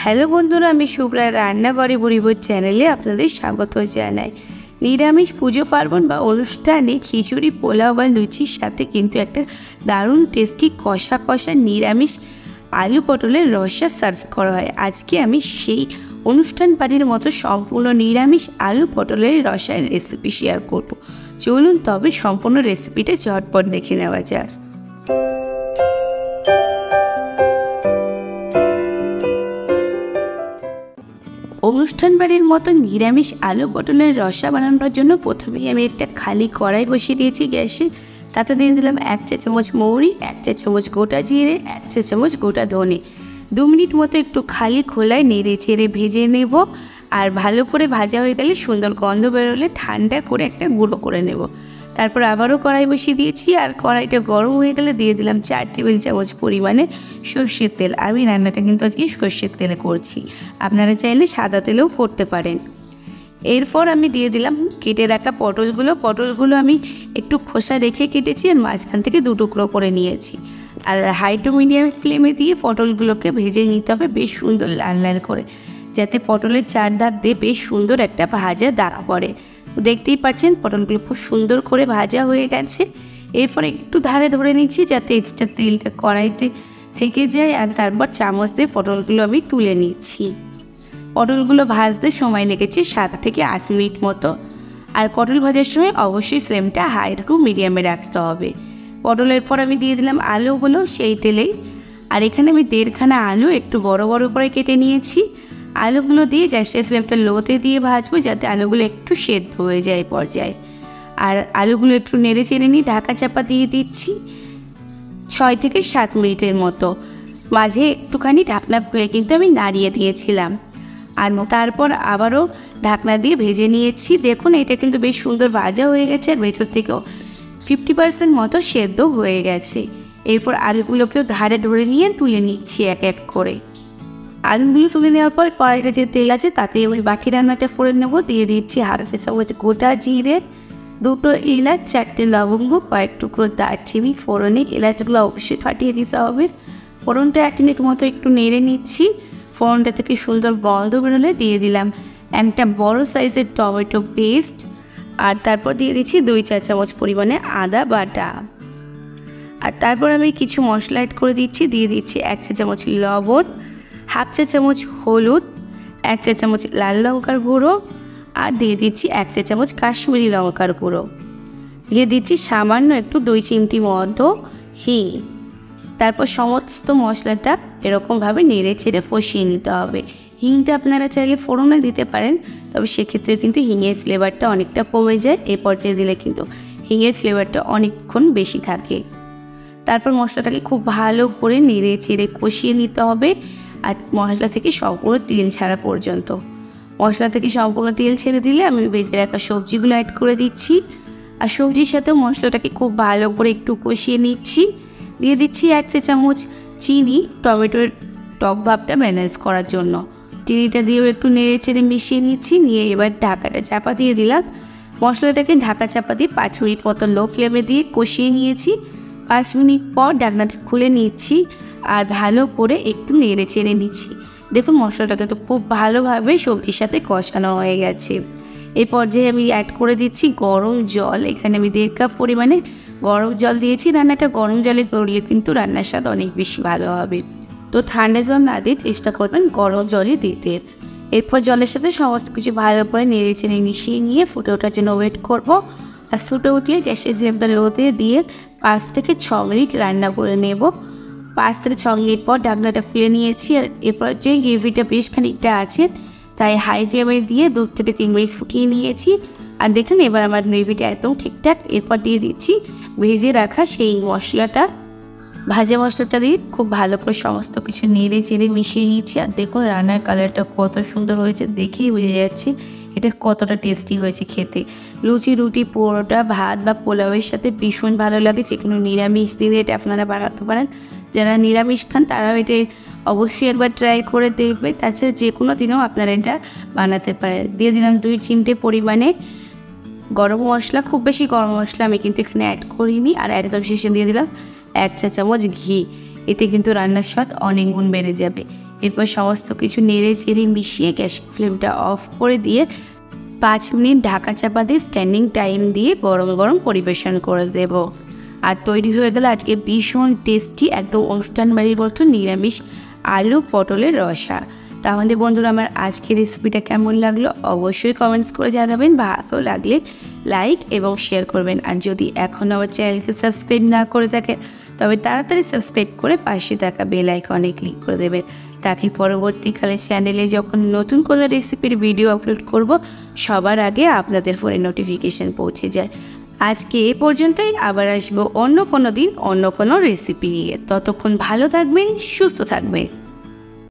Hello বন্ধুরা, আমি শুভ্রা রান্নাঘরে ভুরিভোজ চ্যানেলে আপনাদের স্বাগত জানাই। নিরামিষ পুজো পার্বণ বা অনুষ্ঠানে খিচুড়ি, পোলাও বা লুচির সাথে কিন্তু একটা দারুণ টেস্টি কষা কষা নিরামিষ আলু পটলের রসা সার্ভ করা হয়। আজকে আমি সেই অনুষ্ঠান বাড়ির মতো সম্পূর্ণ নিরামিষ আলু পটলের রসার রেসিপি শেয়ার করব। চলুন তবে সম্পূর্ণ রেসিপিটা ঝটপট দেখে নেওয়া যাক। অনুষ্ঠান বাড়ির মতো নিরামিষ আলু পটলের রসা বানানোর জন্য প্রথমেই আমি একটা খালি কড়াই বসিয়ে দিয়েছি গ্যাসে। তাতে দিয়ে দিলাম 1 চা চামচ মৌরি, 1 চা চামচ গোটা জিরে, 1 চা চামচ গোটা ধনে। 2 মিনিট মতো একটু খালি খোলায় নেড়ে চেড়ে ভেজে নেব। আর ভালো করে ভাজা হয়ে গেলে সুন্দর গন্ধ বেরোলে ঠান্ডা করে একটা গুঁড়ো করে নেব। তারপর আবারও কড়াই বসিয়ে দিয়েছি, আর কড়াইটা গরম হয়ে গেলে দিয়ে দিলাম 4 টেবিল চামচ পরিমাণে সর্ষের তেল। আমি রান্নাটা কিন্তু আজকে সর্ষের তেলে করছি, আপনারা চাইলে সাদা তেলেও করতে পারেন। এরপর আমি দিয়ে দিলাম কেটে রাখা পটলগুলো আমি একটু খোসা রেখে কেটেছি, আর মাঝখান থেকে 2 টুকরো করে নিয়েছি। আর হাই টু মিডিয়াম ফ্লেমে দিয়ে পটলগুলোকে ভেজে নিতে হবে বেশ সুন্দর লাল লাল করে, যাতে পটলের 4 দাগ দিয়ে বেশ সুন্দর একটা ভাজা দাগ পড়ে। দেখতেই পাচ্ছেন পটলগুলো খুব সুন্দর করে ভাজা হয়ে গেছে। এরপর একটু ধারে ধরে নিচ্ছি যাতে এক্সট্রা তেলটা কড়াইতে থেকে যায়, আর তারপর চামচ দিয়ে পটলগুলো আমি তুলে নিচ্ছি। পটলগুলো ভাজতে সময় লেগেছে 7 থেকে 8 মিনিট মতো। আর পটল ভাজার সময় অবশ্যই ফ্লেমটা হাই টু মিডিয়ামে রাখতে হবে। পটলের পর আমি দিয়ে দিলাম আলুগুলো সেই তেলেই। আর এখানে আমি 1.5 খানা আলু একটু বড় বড় করে কেটে নিয়েছি। আলুগুলো দিয়ে গ্যাসের ফ্লেমটা লোতে দিয়ে ভাজবো যাতে আলুগুলো একটু সেদ্ধ হয়ে যায় পর্যায়ে। আর আলুগুলো একটু নেড়ে চেড়ে নিয়ে ঢাকা চাপা দিয়ে দিচ্ছি 6 থেকে 7 মিনিটের মতো। মাঝে একটুখানি ঢাকনা খুলে কিন্তু আমি নাড়িয়ে দিয়েছিলাম, আর তারপর আবারও ঢাকনা দিয়ে ভেজে নিয়েছি। দেখুন এটা কিন্তু বেশ সুন্দর ভাজা হয়ে গেছে, আর ভেতর থেকেও 50% মতো সেদ্ধ হয়ে গেছে। এরপর আলুগুলোকেও ধারে ধরে নিয়ে তুলে নিচ্ছি এক এক করে। আলুগুলো তুলে নেওয়ার পর কড়াইটা যে তেল আছে তাতে আমি বাকি রান্নাটা করে নেবো। দিয়ে দিচ্ছি 1/2 চা চামচ গোটা জিরে, 2টো এলাচ, 4টে লবঙ্গ, কয়েক টুকরো দারচিনি, ফোড়নে এলাচগুলো অবশ্যই ফাটিয়ে দিতে হবে। ফোড়নটা 1 মিনিট মতো একটু নেড়ে নিচ্ছি। ফোড়নটা থেকে সুন্দর গন্ধ বেরোলে দিয়ে দিলাম একটা বড় সাইজের টমেটো পেস্ট, আর তারপর দিয়ে দিচ্ছি 2 চা চামচ পরিমাণে আদা বাটা। আর তারপর আমি কিছু মশলা অ্যাড করে দিচ্ছি। দিয়ে দিচ্ছি 1 চা চামচ লবণ, 1/2 চা চামচ হলুদ, 1 চা চামচ লাল লঙ্কার গুঁড়ো, আর দিয়ে দিচ্ছি 1 চা চামচ কাশ্মীরি লঙ্কার গুঁড়ো। দিয়ে দিচ্ছি সামান্য একটু 2 চিমটি মতো হিং। তারপর সমস্ত মশলাটা এরকমভাবে নেড়ে ছেড়ে কষিয়ে নিতে হবে। হিংটা আপনারা চাইলে ফোড়নে দিতে পারেন, তবে সেক্ষেত্রে কিন্তু হিঙের ফ্লেভারটা অনেকটা কমে যায়। এই পর্যায়ে দিলে কিন্তু হিঙের ফ্লেভারটা অনেকক্ষণ বেশি থাকে। তারপর মশলাটাকে খুব ভালো করে নেড়ে ছেড়ে কষিয়ে নিতে হবে, আর মশলা থেকে সম্পূর্ণ তেল ছাড়া পর্যন্ত। মশলা থেকে সম্পূর্ণ তেল ছেড়ে দিলে আমি ভেজে রাখা সবজিগুলো অ্যাড করে দিচ্ছি, আর সবজির সাথে মশলাটাকে খুব ভালো করে একটু কষিয়ে নিচ্ছি। দিয়ে দিচ্ছি 1 চা চামচ চিনি, টমেটোর টক ভাবটা ব্যালেন্স করার জন্য। চিনিটা দিয়েও একটু নেড়ে চেড়ে মিশিয়ে নিচ্ছি। নিয়ে এবার ঢাকাটা চাপা দিয়ে দিলাম। মশলাটাকে ঢাকা চাপা দিয়ে 5 মিনিট মতো লো ফ্লেমে দিয়ে কষিয়ে নিয়েছি। 5 মিনিট পর ঢাকনাটা খুলে নিচ্ছি, আর ভালো করে একটু নেড়ে চেড়ে নিচ্ছি। দেখুন মশলাটাকে তো খুব ভালোভাবে সবজির সাথে কষানো হয়ে গেছে। এই পর্যায়ে আমি অ্যাড করে দিচ্ছি গরম জল। এখানে আমি 1.5 কাপ পরিমাণে গরম জল দিয়েছি। রান্নাটা গরম জলে করলে কিন্তু রান্নার স্বাদ অনেক বেশি ভালো হবে, তো ঠান্ডা জল না দিয়ে চেষ্টা করবেন গরম জলই দিতে। এরপর জলের সাথে সমস্ত কিছু ভালো করে নেড়ে চেড়ে মিশিয়ে নিয়ে ফুটে ওঠার জন্য ওয়েট করব। আর ফুটে উঠলে গ্যাসের ফ্লেমটা লোতে দিয়ে 5 থেকে 6 মিনিট রান্না করে নেব। 5 থেকে 6 মিনিট পর ঢাকনাটা খুলে নিয়েছি। আর এরপর যে গ্রেভিটা বেশ খানিকটা আছে, তাই হাই ফ্লেমে দিয়ে 2 থেকে 3 মিনিট ফুটিয়ে নিয়েছি। আর দেখুন এবার আমার গ্রেভিটা একদম ঠিকঠাক। এরপর দিয়ে দিচ্ছি ভেজে রাখা সেই মশলাটা। ভাজা মশলাটা দিয়ে খুব ভালো করে সমস্ত কিছু নেড়ে চেড়ে মিশিয়ে নিচ্ছি। আর দেখুন রান্নার কালারটা কত সুন্দর হয়েছে, দেখেই বোঝা যাচ্ছে এটা কতটা টেস্টি হয়েছে খেতে। লুচি, রুটি, পরোটা, ভাত বা পোলাওয়ের সাথে ভীষণ ভালো লাগে। যে কোনো নিরামিষ দিনে এটা আপনারা বানাতে পারেন। যারা নিরামিষ খান তারাও এটা অবশ্যই একবার ট্রাই করে দেখবে। তাছাড়া যে কোনো দিনেও আপনারা এটা বানাতে পারেন। দিয়ে দিলাম 2 চিমটে পরিমাণে গরম মশলা। খুব বেশি গরম মশলা আমি কিন্তু এখানে অ্যাড করিনি। আর একদম শেষে দিয়ে দিলাম 1 চা চামচ ঘি। এতে কিন্তু রান্নার স্বাদ অনেক গুণ বেড়ে যাবে। এরপর সমস্ত কিছু নেড়ে চেড়ে মিশিয়ে গ্যাসের ফ্লেমটা অফ করে দিয়ে 5 মিনিট ঢাকা চাপা দিয়ে স্ট্যান্ডিং টাইম দিয়ে গরম গরম পরিবেশন করে দেব। আর তৈরি হয়ে গেল আজকে ভীষণ টেস্টি একদম অনুষ্ঠান বাড়ির মতো নিরামিষ আলু পটলের রসা। তাহলে বন্ধুরা আমার আজকের রেসিপিটা কেমন লাগলো অবশ্যই কমেন্টস করে জানাবেন, ভালো লাগলে লাইক এবং শেয়ার করবেন। আর যদি এখনও আমার চ্যানেলকে সাবস্ক্রাইব না করে থাকে তবে তাড়াতাড়ি সাবস্ক্রাইব করে পাশে থাকা বেল আইকনে ক্লিক করে দেবেন, তাকে পরবর্তীকালে চ্যানেলে যখন নতুন কোনো রেসিপির ভিডিও আপলোড করব সবার আগে আপনাদের ফোনে নোটিফিকেশান পৌঁছে যায়। আজকে এ পর্যন্তই, আবার আসবো অন্য কোনো দিন অন্য কোনো রেসিপি নিয়ে। ততক্ষণ ভালো থাকবেন, সুস্থ থাকবেন।